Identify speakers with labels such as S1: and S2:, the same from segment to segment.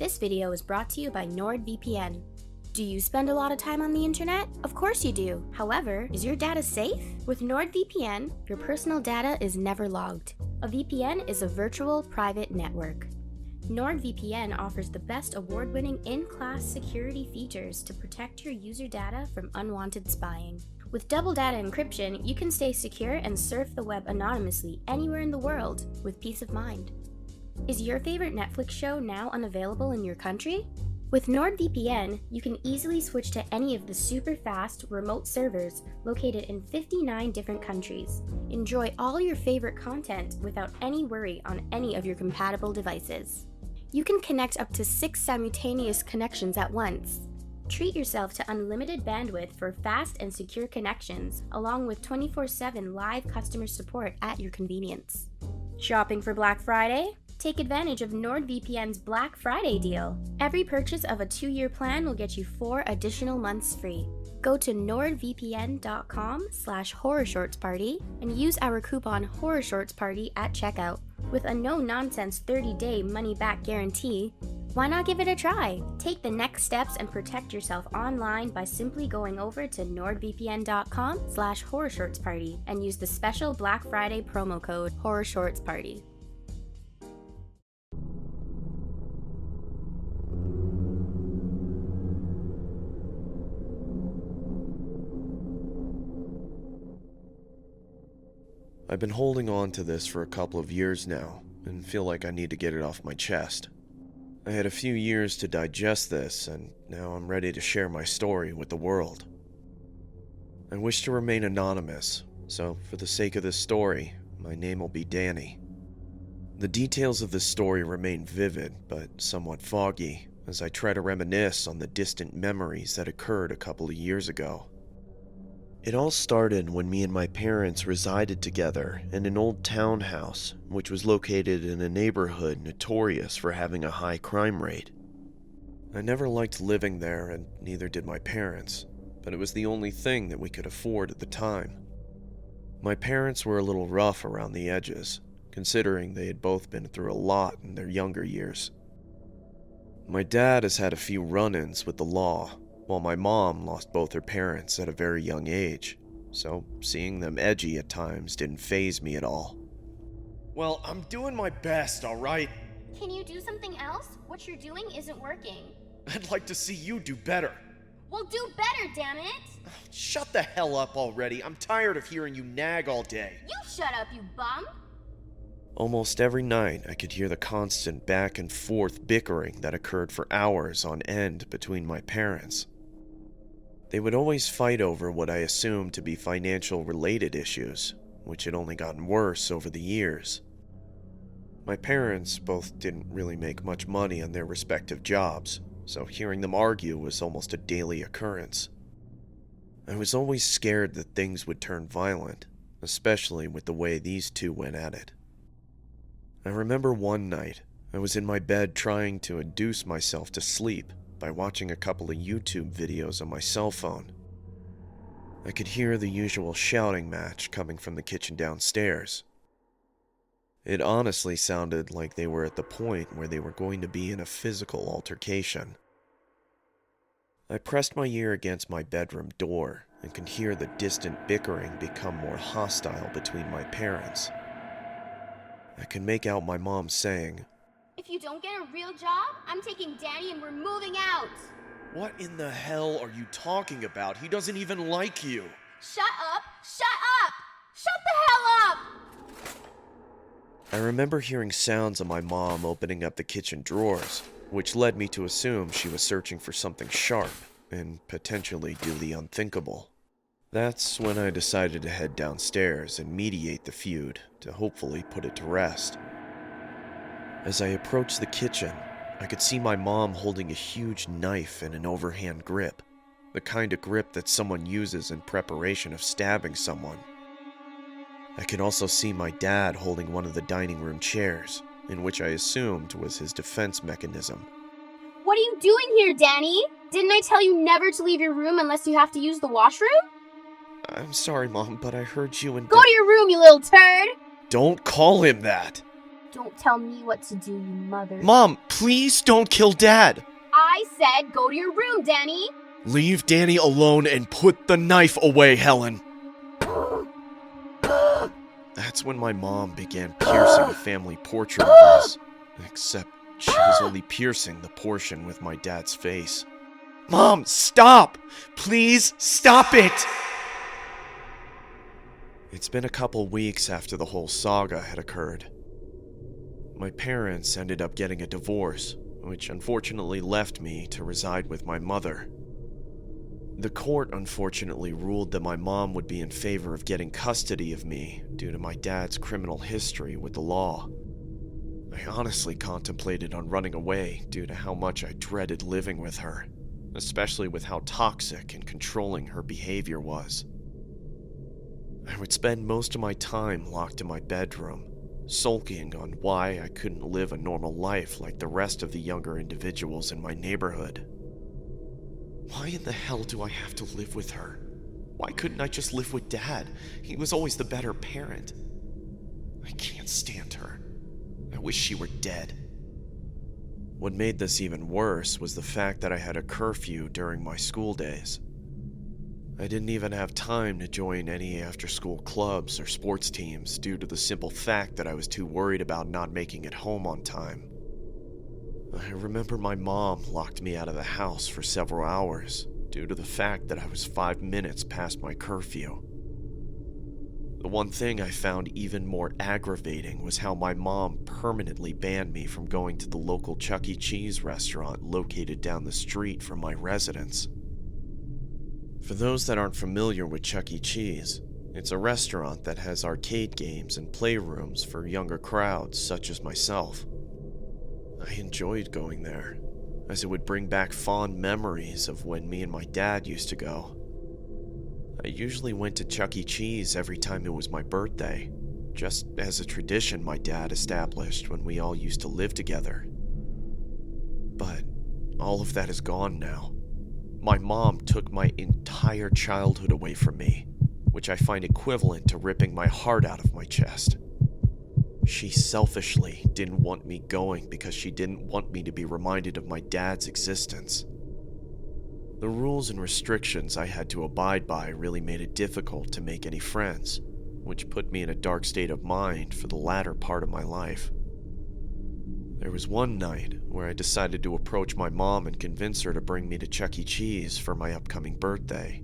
S1: This video is brought to you by Nordvpn. Do you spend a lot of time on the internet? Of course you do. However, is your data safe? With Nordvpn, your personal data is never logged. A VPN is a virtual private network. Nordvpn offers the best award-winning in-class security features to protect your user data from unwanted spying. With double data encryption, you can stay secure and surf the web anonymously anywhere in the world with peace of mind. Is your favorite Netflix show now unavailable in your country? With NordVPN, you can easily switch to any of the super fast remote servers located in 59 different countries. Enjoy all your favorite content without any worry on any of your compatible devices. You can connect up to 6 simultaneous connections at once. Treat yourself to unlimited bandwidth for fast and secure connections, along with 24/7 live customer support at your convenience. Shopping for Black Friday? Take advantage of NordVPN's Black Friday deal. Every purchase of a 2-year plan will get you 4 additional months free. Go to nordvpn.com/horrorshortsparty and use our coupon HorrorShortsParty at checkout. With a no-nonsense 30-day money-back guarantee, why not give it a try? Take the next steps and protect yourself online by simply going over to nordvpn.com/horrorshortsparty and use the special Black Friday promo code HorrorShortsParty.
S2: I've been holding on to this for a couple of years now, and feel like I need to get it off my chest. I had a few years to digest this, and now I'm ready to share my story with the world. I wish to remain anonymous, so for the sake of this story, my name will be Danny. The details of this story remain vivid, but somewhat foggy, as I try to reminisce on the distant memories that occurred a couple of years ago. It all started when me and my parents resided together in an old townhouse, which was located in a neighborhood notorious for having a high crime rate. I never liked living there, and neither did my parents, but it was the only thing that we could afford at the time. My parents were a little rough around the edges, considering they had both been through a lot in their younger years. My dad has had a few run-ins with the law, while my mom lost both her parents at a very young age, so seeing them edgy at times didn't faze me at all. Well, I'm doing my best, alright?
S1: Can you do something else? What you're doing isn't working.
S2: I'd like to see you do better.
S1: Well, do better, damn it!
S2: Shut the hell up already. I'm tired of hearing you nag all day.
S1: You shut up, you bum!
S2: Almost every night, I could hear the constant back and forth bickering that occurred for hours on end between my parents. They would always fight over what I assumed to be financial-related issues, which had only gotten worse over the years. My parents both didn't really make much money on their respective jobs, so hearing them argue was almost a daily occurrence. I was always scared that things would turn violent, especially with the way these two went at it. I remember one night, I was in my bed trying to induce myself to sleep by watching a couple of YouTube videos on my cell phone. I could hear the usual shouting match coming from the kitchen downstairs. It honestly sounded like they were at the point where they were going to be in a physical altercation. I pressed my ear against my bedroom door and could hear the distant bickering become more hostile between my parents. I could make out my mom saying,
S1: If you don't get a real job, I'm taking Danny and we're moving out!
S2: "What in the hell are you talking about? He doesn't even like you."
S1: Shut up! Shut up! Shut the hell up!
S2: I remember hearing sounds of my mom opening up the kitchen drawers, which led me to assume she was searching for something sharp and potentially do the unthinkable. That's when I decided to head downstairs and mediate the feud to hopefully put it to rest. As I approached the kitchen, I could see my mom holding a huge knife in an overhand grip, the kind of grip that someone uses in preparation of stabbing someone. I could also see my dad holding one of the dining room chairs, in which I assumed was his defense mechanism.
S1: What are you doing here, Danny? Didn't I tell you never to leave your room unless you have to use the washroom?
S2: I'm sorry, Mom, but I heard you and
S1: Go to your room, you little turd!
S2: Don't call him that!
S1: Don't tell me what to do, you mother.
S2: Mom, please don't kill Dad!
S1: I said go to your room, Danny!
S2: Leave Danny alone and put the knife away, Helen! That's when my mom began piercing a family portrait of us. Except she was only piercing the portion with my dad's face. Mom, stop! Please stop it! It's been a couple weeks after the whole saga had occurred. My parents ended up getting a divorce, which unfortunately left me to reside with my mother. The court unfortunately ruled that my mom would be in favor of getting custody of me due to my dad's criminal history with the law. I honestly contemplated on running away due to how much I dreaded living with her, especially with how toxic and controlling her behavior was. I would spend most of my time locked in my bedroom, sulking on why I couldn't live a normal life like the rest of the younger individuals in my neighborhood. Why in the hell do I have to live with her? Why couldn't I just live with Dad? He was always the better parent. I can't stand her. I wish she were dead. What made this even worse was the fact that I had a curfew during my school days. I didn't even have time to join any after-school clubs or sports teams due to the simple fact that I was too worried about not making it home on time. I remember my mom locked me out of the house for several hours due to the fact that I was 5 minutes past my curfew. The one thing I found even more aggravating was how my mom permanently banned me from going to the local Chuck.AG restaurant located down the street from my residence. For those that aren't familiar with Chuck.AG, it's a restaurant that has arcade games and playrooms for younger crowds such as myself. I enjoyed going there, as it would bring back fond memories of when me and my dad used to go. I usually went to Chuck.AG every time it was my birthday, just as a tradition my dad established when we all used to live together. But all of that is gone now. My mom took my entire childhood away from me, which I find equivalent to ripping my heart out of my chest. She selfishly didn't want me going because she didn't want me to be reminded of my dad's existence. The rules and restrictions I had to abide by really made it difficult to make any friends, which put me in a dark state of mind for the latter part of my life. There was one night where I decided to approach my mom and convince her to bring me to Chuck.AG for my upcoming birthday.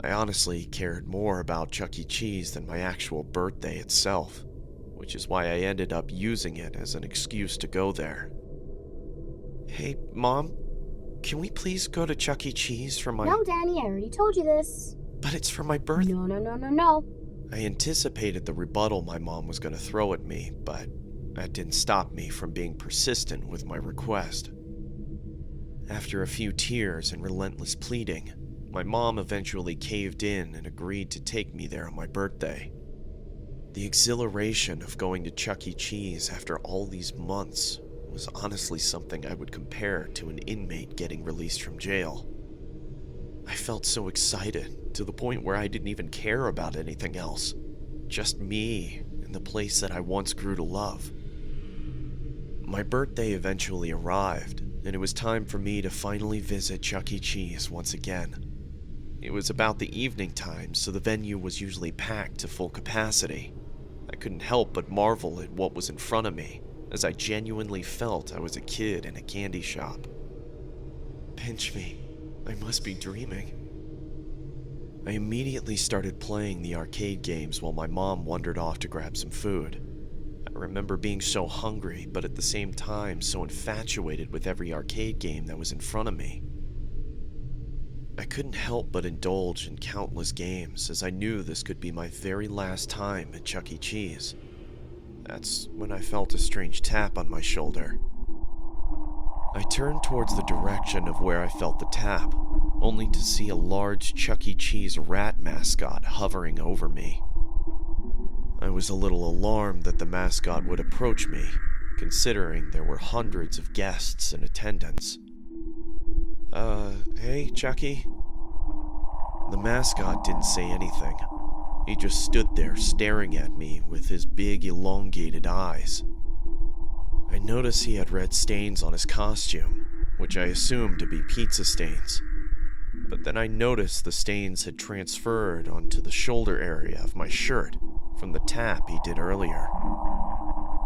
S2: I honestly cared more about Chuck.AG than my actual birthday itself, which is why I ended up using it as an excuse to go there. Hey, Mom, can we please go to Chuck.AG for my...
S1: No, Danny, I already told you this.
S2: But it's for my birthday.
S1: No.
S2: I anticipated the rebuttal my mom was going to throw at me, but that didn't stop me from being persistent with my request. After a few tears and relentless pleading, my mom eventually caved in and agreed to take me there on my birthday. The exhilaration of going to Chuck.AG after all these months was honestly something I would compare to an inmate getting released from jail. I felt so excited, to the point where I didn't even care about anything else. Just me and the place that I once grew to love. My birthday eventually arrived, and it was time for me to finally visit Chuck.AG once again. It was about the evening time, so the venue was usually packed to full capacity. I couldn't help but marvel at what was in front of me, as I genuinely felt I was a kid in a candy shop. Pinch me. I must be dreaming. I immediately started playing the arcade games while my mom wandered off to grab some food. I remember being so hungry, but at the same time so infatuated with every arcade game that was in front of me. I couldn't help but indulge in countless games, as I knew this could be my very last time at Chuck.AG. That's when I felt a strange tap on my shoulder. I turned towards the direction of where I felt the tap, only to see a large Chuck.AG rat mascot hovering over me. I was a little alarmed that the mascot would approach me, considering there were hundreds of guests in attendance. Hey, Chucky? The mascot didn't say anything, He just stood there staring at me with his big elongated eyes. I noticed he had red stains on his costume, which I assumed to be pizza stains. But then I noticed the stains had transferred onto the shoulder area of my shirt from the tap he did earlier.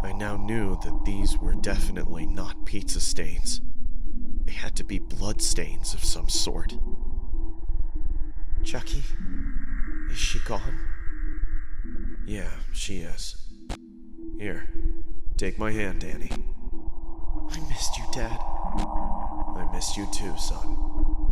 S2: I now knew that these were definitely not pizza stains. They had to be blood stains of some sort. Chucky, is she gone? Yeah, she is. Here, take my hand, Danny. I missed you, Dad. I missed you too, son.